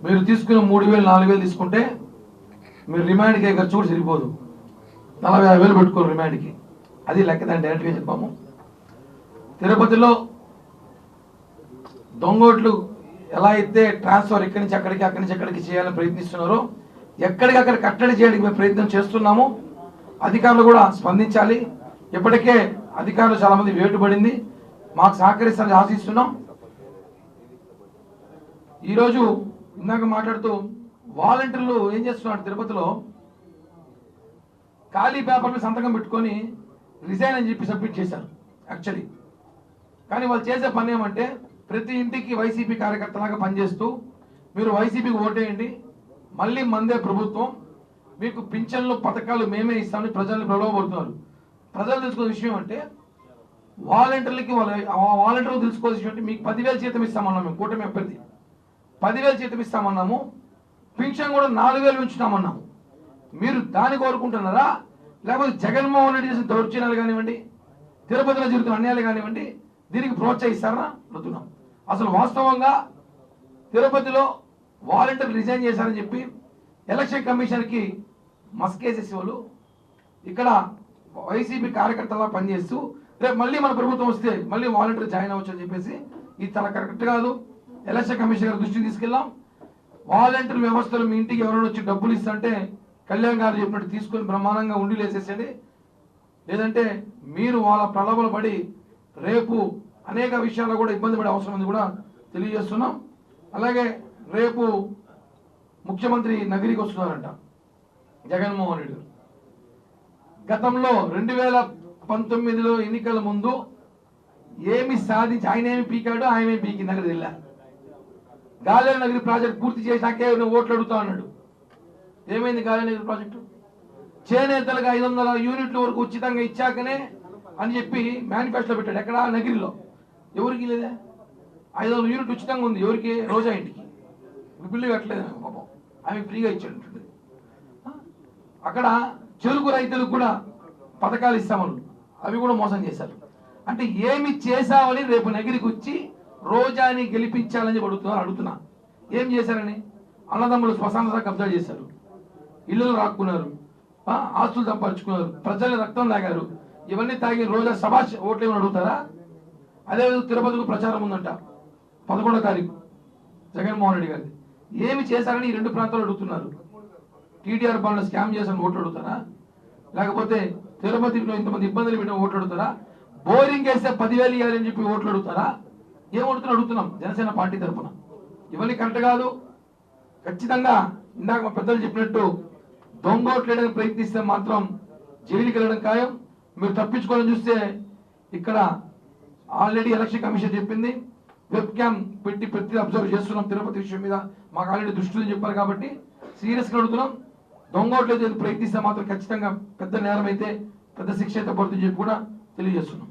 మీరు తీసుకున్న 3000 4000 తీసుకుంటే మీరు రిమాండ్కి ఖర్చు కూడా సరిపోదు, 40,000 పెట్టుకోరు రిమాండ్కి. అది లెక్క. దాన్ని డైరెక్ట్గా చెప్పాము. తిరుపతిలో దొంగోట్లు ఎలా అయితే ట్రాన్స్ఫర్ ఇక్కడి నుంచి అక్కడికి అక్కడి నుంచి ఎక్కడికి చేయాలని ప్రయత్నిస్తున్నారో ఎక్కడికక్కడ కట్టడి చేయడానికి మేము ప్రయత్నం చేస్తున్నాము. అధికారులు కూడా స్పందించాలి. ఇప్పటికే అధికారులు చాలా మంది వేటుపడింది, మాకు సహకరిస్తారని ఆశిస్తున్నాం. ఈరోజు ఇందాక మాట్లాడుతూ వాలంటీర్లు ఏం చేస్తున్నారు, తిరుపతిలో ఖాళీ పేపర్లు సంతకం పెట్టుకొని రిజైన్ అని చెప్పి సబ్మిట్ చేశారు యాక్చువల్లీ. కానీ వాళ్ళు చేసే పని ఏమంటే ప్రతి ఇంటికి వైసీపీ కార్యకర్తలాగా పనిచేస్తూ మీరు వైసీపీకి ఓటేయండి, మళ్ళీ మందే ప్రభుత్వం, మీకు పింఛన్లు పథకాలు మేమే ఇస్తామని ప్రజల్ని ప్రలోభపడుతున్నారు. ప్రజలు తెలుసుకోవాల్సిన విషయం అంటే వాలంటీర్లకి వాలంటీర్లు తెలుసుకోవాల్సిన విషయం అంటే మీకు 10,000 జీతం ఇస్తామన్నాము. మేము కూటమి అభ్యర్థి 10,000 జీతం ఇస్తామన్నాము, పింఛన్ కూడా 4,000 ఉంచుతామన్నాము. మీరు దాన్ని కోరుకుంటున్నారా, లేకపోతే జగన్మోహన్ రెడ్డి చేసిన దౌర్జన్యాలు కానివ్వండి, తిరుపతిలో జరుగుతున్న అన్యాయాలు కానివ్వండి, దీనికి ప్రోత్సహిస్తారని అడుగుతున్నాం. అసలు వాస్తవంగా తిరుపతిలో వాలంటీర్లు రిజైన్ చేశారని చెప్పి ఎలక్షన్ కమిషన్కి మస్కేసేసి వాళ్ళు ఇక్కడ వైసీపీ కార్యకర్తలా పనిచేస్తూ రేపు మళ్ళీ మన ప్రభుత్వం వస్తే మళ్ళీ వాలంటీర్ జాయిన్ అవ్వచ్చు అని చెప్పేసి ఇది చాలా కరెక్ట్ కాదు. ఎలక్షన్ కమిషన్ గారి దృష్టికి తీసుకెళ్ళాం. వాలంటీర్ వ్యవస్థలో మీ ఇంటికి ఎవరైనా వచ్చి డబ్బులు ఇస్తుంటే కళ్యాణ్ గారు చెప్పినట్టు తీసుకొని బ్రహ్మాండంగా ఉండి వేసేసండి, లేదంటే మీరు వాళ్ళ ప్రలోభలు పడి రేపు అనేక విషయాల్లో కూడా ఇబ్బంది పడే అవసరం ఉంది కూడా తెలియజేస్తున్నాం. అలాగే రేపు ముఖ్యమంత్రి నగరికి వస్తున్నారంట జగన్మోహన్ రెడ్డి గారు. గతంలో 2019లో ఎన్నికల ముందు ఏమి సాధించి ఆయన ఏమి పీకాడు, ఆయన ఏమి పీకి నగరి వెళ్ళా. గాలేరు నగరి ప్రాజెక్ట్ పూర్తి చేసినాకే ఓట్లు అడుగుతా అన్నాడు. ఏమైంది గాలేరు నగరి ప్రాజెక్టు? చేనేతలకు 500 యూనిట్ల వరకు ఉచితంగా ఇచ్చాకనే అని చెప్పి మేనిఫెస్టో పెట్టాడు. ఎక్కడ? నగిరిలో. ఎవరికి లేదా? 500 యూనిట్లు ఉచితంగా ఉంది. ఎవరికి? రోజా ఇంటికి. బిల్లు కట్టలేదు పాపం, ఆమె ఫ్రీగా ఇచ్చాడు. అక్కడ చెరుకు రైతులకు కూడా పథకాలు ఇస్తామని అవి కూడా మోసం చేశారు. అంటే ఏమి చేశామని రేపు నగిరికి వచ్చి రోజాని గెలిపించాలని అడుగుతున్నా. ఏం చేశారని? అన్నదమ్ములు శ్మశాన కబ్జా చేశారు, ఇల్లు రాక్కున్నారు, ఆస్తులు సంపాదించుకున్నారు, ప్రజల్ని రక్తం తాగారు. ఇవన్నీ తాగి రోజా సభాష్ ఓట్లు ఏమని అడుగుతారా? అదేవిధంగా తిరుపతికి ప్రచారం ఉందంట 11వ తారీఖు జగన్మోహన్ రెడ్డి గారిది. ఏమి చేశారని ఈ 2 ప్రాంతాలు అడుగుతున్నారు. టీడీఆర్ పాలన స్కామ్ చేసిన ఓట్లు అడుగుతారా, లేకపోతే తిరుపతిలో ఇంతమంది ఇబ్బందులు పెట్టిన ఓట్లు అడుగుతారా, బోరింగ్ వేస్తే 10,000 ఇవ్వాలని చెప్పి ఓట్లు అడుగుతారా? ఏం అడుగుతున్నాం జనసేన పార్టీ తరఫున. ఇవన్నీ కరెక్ట్ కాదు. ఖచ్చితంగా ఇందాక మా పెద్దలు చెప్పినట్టు దొంగ ఓట్లు వేయడానికి ప్రయత్నిస్తే మాత్రం జైలుకి వెళ్ళడం ఖాయం. మీరు తప్పించుకోవాలని చూస్తే ఇక్కడ ఆల్రెడీ ఎలక్షన్ కమిషన్ చెప్పింది, వెబ్ క్యామ్ పెట్టి ప్రతి అబ్జర్వ్ చేస్తున్నాం. తిరుపతి విషయం మీద మాకు ఆల్రెడీ దృష్టిలో చెప్పారు కాబట్టి సీరియస్గా అడుగుతున్నాం. దొంగ ఓట్లు ప్రయత్నిస్తే మాత్రం ఖచ్చితంగా పెద్ద నేరం అయితే పెద్ద శిక్ష అయితే పడుతుందని చెప్పి కూడా తెలియజేస్తున్నాం.